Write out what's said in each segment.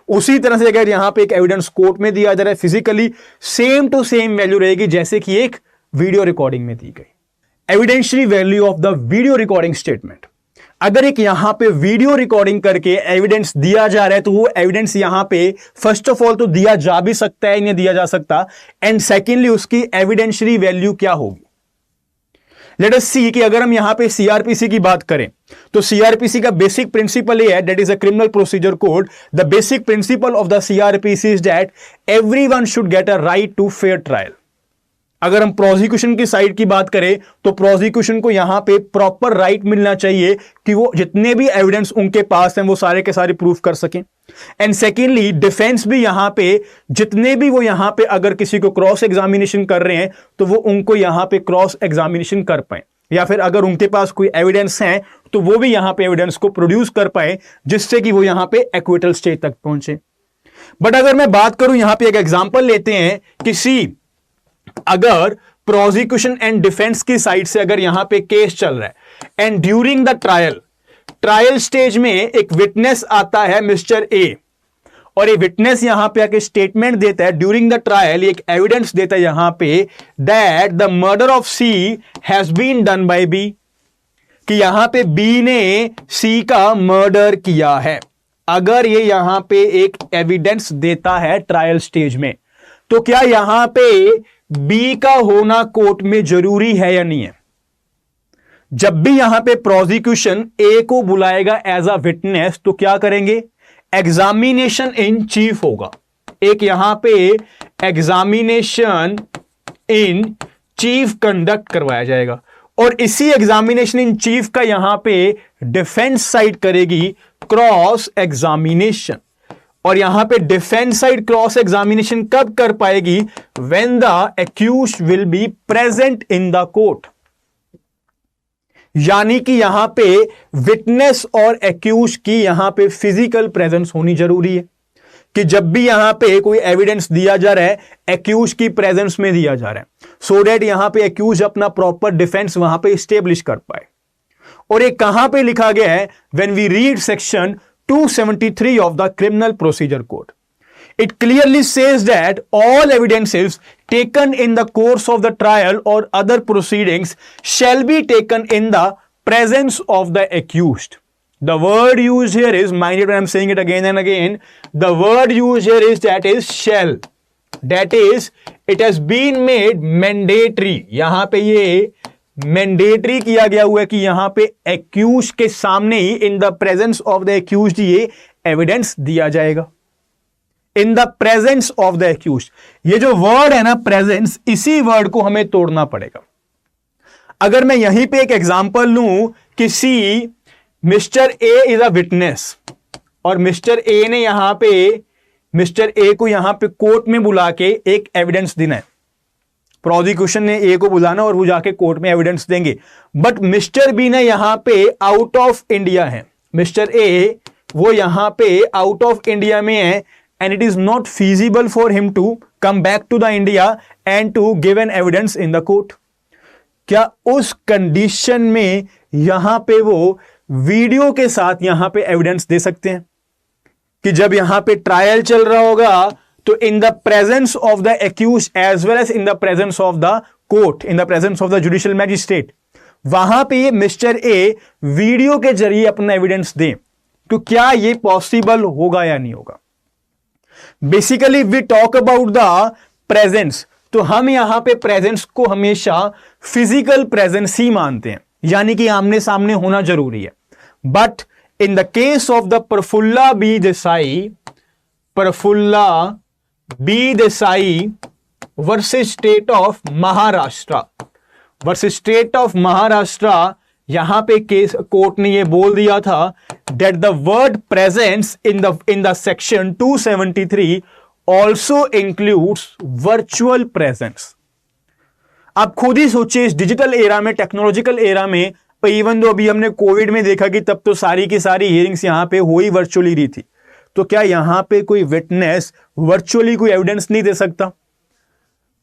उसी तरह से अगर यहां पे एक एविडेंस कोर्ट में दिया जा रहा है physically, same to same value रहेगी जैसे कि एक वीडियो रिकॉर्डिंग में दी गई। Evidentiary value of the video recording statement, अगर एक यहां पे वीडियो रिकॉर्डिंग करके एविडेंस दिया जा रहा है तो वो एविडेंस यहां पे फर्स्ट ऑफ ऑल तो दिया जा भी सकता है, नहीं दिया जा सकता, एंड सेकेंडली उसकी एविडेंशियरी वैल्यू क्या होगी। लेट अस सी कि अगर हम यहां पे सीआरपीसी की बात करें तो सीआरपीसी का बेसिक प्रिंसिपल ये है, that is a criminal procedure code. The basic principle of the CrPC is that everyone should get a right to fair trial. अगर हम प्रोसिक्यूशन की साइड की बात करें तो प्रोसिक्यूशन को यहां पे प्रॉपर राइट मिलना चाहिए कि वो जितने भी एविडेंस उनके पास हैं वो सारे के सारे प्रूफ कर सकें। एंड सेकेंडली डिफेंस भी यहां पे जितने भी वो यहां पे अगर किसी को क्रॉस एग्जामिनेशन कर रहे हैं तो वो उनको यहां पे क्रॉस एग्जामिनेशन कर पाए, या फिर अगर उनके पास कोई एविडेंस है तो वो भी यहां पे एविडेंस को प्रोड्यूस कर पाए जिससे कि वो यहां पे एक्विटल स्टेज तक पहुंचे। बट अगर मैं बात करूं यहां पे एक एग्जांपल लेते हैं, किसी अगर प्रोसिक्यूशन एंड डिफेंस की साइड से अगर यहां पे केस चल रहा है and during the trial stage में एक विटनेस आता है मिस्टर ए, और ये विटनेस यहां पे आके स्टेटमेंट देता है ड्यूरिंग द ट्रायल, एक एविडेंस देता है यहां पे that the murder of C has been done by B, कि यहां पे बी ने सी का मर्डर किया है। अगर ये यहां पे एक एविडेंस देता है ट्रायल स्टेज में तो क्या यहां पे बी का होना कोर्ट में जरूरी है या नहीं है? जब भी यहां पे प्रोसिक्यूशन ए को बुलाएगा एज अ विटनेस तो क्या करेंगे? एग्जामिनेशन इन चीफ होगा, एक यहां पे एग्जामिनेशन इन चीफ कंडक्ट करवाया जाएगा, और इसी एग्जामिनेशन इन चीफ का यहां पे डिफेंस साइड करेगी क्रॉस एग्जामिनेशन। और यहां पे डिफेंस साइड क्रॉस एग्जामिनेशन कब कर पाएगी? When the accused will be present in the court, यानी कि यहां पे विटनेस और एक्यूज्ड की यहां पे फिजिकल प्रेजेंस होनी जरूरी है, कि जब भी यहां पे कोई एविडेंस दिया जा रहा है एक्यूज्ड की प्रेजेंस में दिया जा रहा है, सो दैट यहां पे एक्यूज्ड अपना प्रॉपर डिफेंस वहां पे स्टेब्लिश कर पाए। और ये कहां पे लिखा गया है? When we read section 273 of the Criminal Procedure Code. It clearly says that all evidences taken in the course of the trial or other proceedings shall be taken in the presence of the accused. The word used here is, mind it when I'm saying it again and again, the word used here is that is shall. That is, it has been made mandatory. यहां पे ये mandatory किया गया हुआ है कि यहां पे एक्यूज के सामने ही in the presence of the accused ये एविडेंस दिया जाएगा, in the presence of the accused. ये जो वर्ड है ना प्रेजेंस, इसी वर्ड को हमें तोड़ना पड़ेगा। अगर मैं यहीं पे एक एग्जांपल लूं कि see mister A is a witness, और मिस्टर ए ने यहां पे मिस्टर ए को यहां पे कोर्ट में बुला के एक एविडेंस देना है, प्रोसिक्यूशन ने ए को बुलाना और वो जाके कोर्ट में एविडेंस देंगे, बट मिस्टर बी ने यहां पे आउट ऑफ इंडिया है, मिस्टर ए वो यहां पे आउट ऑफ इंडिया में है, and it is not feasible for him to come back to the India and to give an evidence in the court. क्या उस कंडीशन में यहां पे वो वीडियो के साथ यहां पे एविडेंस दे सकते हैं कि जब यहां पे ट्रायल चल रहा होगा तो in the presence of the accused as well as in the presence of the court, in the presence of the judicial magistrate, वहां पे ये मिस्टर ए वीडियो के जरिए अपना एविडेंस दें, तो क्या ये पॉसिबल होगा या नहीं होगा? Basically we talk about the presence, तो हम यहां पे प्रेजेंस को हमेशा फिजिकल प्रेजेंस ही मानते हैं, यानी कि आमने सामने होना जरूरी है। But in the case of the Prafulla B Desai versus State of Maharashtra, यहां पे केस कोर्ट ने ये बोल दिया था that the word presence in the section 273 also includes virtual presence. आप खुद ही सोचिए, इस डिजिटल एरा में, टेक्नोलॉजिकल एरा में, इवन दो अभी हमने कोविड में देखा कि तब तो सारी की सारी हियरिंग्स यहां पे हो ही वर्चुअली रही थी, तो क्या यहां पे कोई विटनेस वर्चुअली कोई एविडेंस नहीं दे सकता?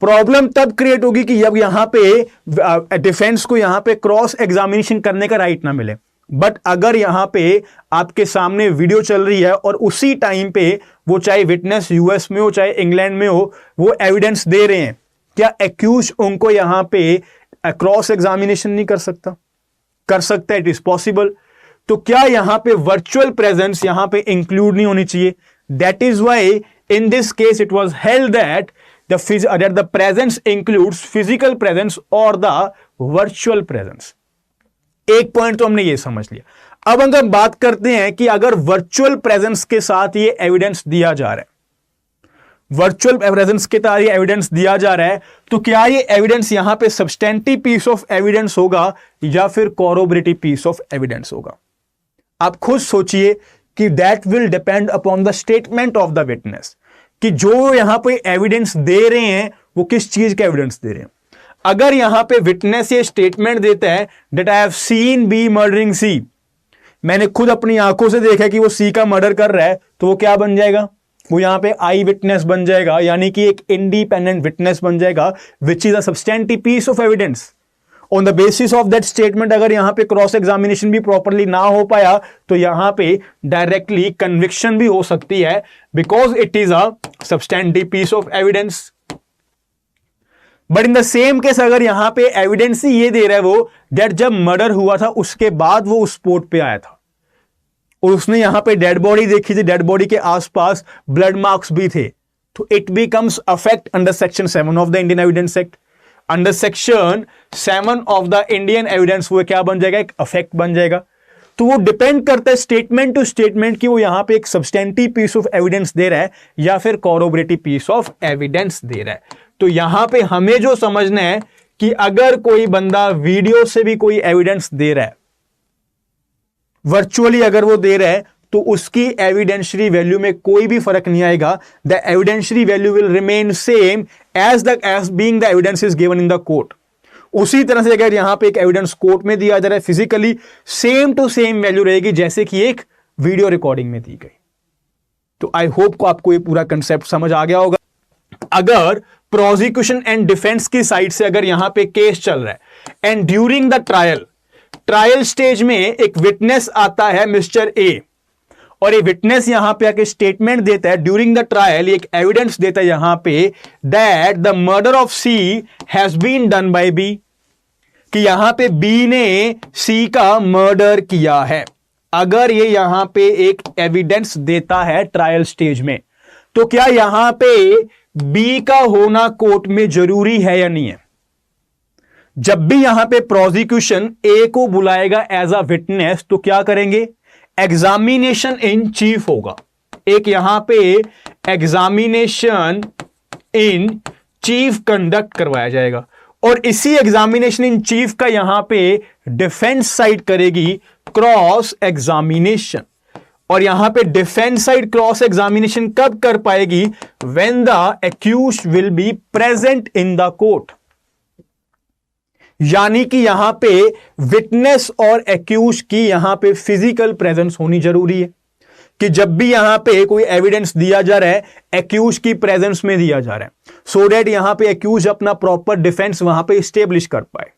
प्रॉब्लम तब क्रिएट होगी कि जब यहां पे डिफेंस को यहां पे क्रॉस एग्जामिनेशन करने का राइट ना मिले, बट अगर यहां पे आपके सामने वीडियो चल रही है और उसी टाइम पे वो चाहे विटनेस यूएस में हो चाहे इंग्लैंड में हो, वो एविडेंस दे रहे हैं, क्या एक्यूज उनको यहां पे क्रॉस एग्जामिनेशन नहीं कर सकता? कर सकता है, इट इज पॉसिबल। तो क्या यहां पे वर्चुअल प्रेजेंस यहां पे इंक्लूड नहीं होनी चाहिए? That is why in this case it was held that the presence includes physical presence और द वर्चुअल प्रेजेंस। एक पॉइंट तो हमने ये समझ लिया। अब अगर बात करते हैं कि अगर वर्चुअल प्रेजेंस के साथ ये एविडेंस दिया जा रहा है, वर्चुअल प्रेजेंस के साथ ये एविडेंस दिया जा रहा है, तो क्या ये एविडेंस यहां पे सब्सटेंटिव पीस ऑफ एविडेंस होगा या फिर कॉरोबरेटिव पीस ऑफ एविडेंस होगा? आप खुद सोचिए कि that will depend upon the statement of the witness, कि जो यहां पे एविडेंस दे रहे हैं वो किस चीज का एविडेंस दे रहे हैं। अगर यहां पे विटनेस ये स्टेटमेंट देता है that I have seen B murdering C, मैंने खुद अपनी आंखों से देखा कि वो सी का मर्डर कर रहा है, तो वो क्या बन जाएगा? वो यहां पे आई विटनेस बन जाएगा, यानी कि एक इंडिपेंडेंट विटनेस बन जाएगा, which is a substantive piece of evidence. On the basis of that statement अगर यहां पे क्रॉस एग्जामिनेशन भी प्रॉपरली ना हो पाया तो यहां पे डायरेक्टली कन्विक्शन भी हो सकती है, because it is a substantive piece of evidence. But in the same case अगर यहां पे एविडेंस ही ये दे रहा है वो दैट जब मर्डर हुआ था उसके बाद वो उस स्पॉट पे आया था और उसने यहां पे डेड बॉडी देखी थी, डेड बॉडी के आसपास ब्लड मार्क्स भी थे, तो it becomes affect under section 7 of the Indian evidence act. Under section 7 of the Indian evidence वो क्या बन जाएगा? एक अफेक्ट बन जाएगा। तो वो डिपेंड करता है स्टेटमेंट टू स्टेटमेंट कि वो यहां पे एक सब्सटेंटिव पीस ऑफ एविडेंस दे रहा है या फिर कॉरोबरेटिव पीस ऑफ एविडेंस दे रहा है। तो यहां पे हमें जो समझना है कि अगर कोई बंदा वीडियो से भी कोई एविडेंस दे रहा है, वर्चुअली अगर वो दे रहा है, तो उसकी एविडेंशियरी वैल्यू में कोई भी फर्क नहीं आएगा। The evidentiary value will remain same as being the evidence is given in the court. उसी तरह से अगर यहां पे एक एविडेंस कोर्ट में दिया जा रहा है physically, same to same value रहेगी जैसे कि एक वीडियो रिकॉर्डिंग में दी गई। तो आई होप को आपको ये पूरा कंसेप्ट समझ आ गया होगा। अगर प्रोसिक्यूशन एंड डिफेंस की साइड से अगर यहां पे केस चल रहा है and during the trial stage में एक विटनेस आता है मिस्टर ए, और ये विटनेस यहां पे आके स्टेटमेंट देता है ड्यूरिंग द ट्रायल, एक एविडेंस देता है यहां पे that the murder of C has been done by B, कि यहां पे बी ने सी का मर्डर किया है। अगर ये यहां पे एक एविडेंस देता है ट्रायल स्टेज में, तो क्या यहां पे बी का होना कोर्ट में जरूरी है या नहीं है? जब भी यहां पे प्रोसिक्यूशन ए को बुलाएगा एज अ विटनेस, तो क्या करेंगे? एग्जामिनेशन इन चीफ होगा। एक यहां पे एग्जामिनेशन इन चीफ कंडक्ट करवाया जाएगा और इसी एग्जामिनेशन इन चीफ का यहां पे डिफेंस साइड करेगी क्रॉस एग्जामिनेशन। और यहां पे डिफेंस साइड क्रॉस एग्जामिनेशन कब कर पाएगी? When the accused will be present in the court. यानी कि यहां पे विटनेस और एक्यूज की यहां पे फिजिकल प्रेजेंस होनी जरूरी है, कि जब भी यहां पे कोई एविडेंस दिया जा रहा है एक्यूज की प्रेजेंस में दिया जा रहा है, सो दैट यहां पे एक्यूज अपना प्रॉपर डिफेंस वहां पे स्टेब्लिश कर पाए।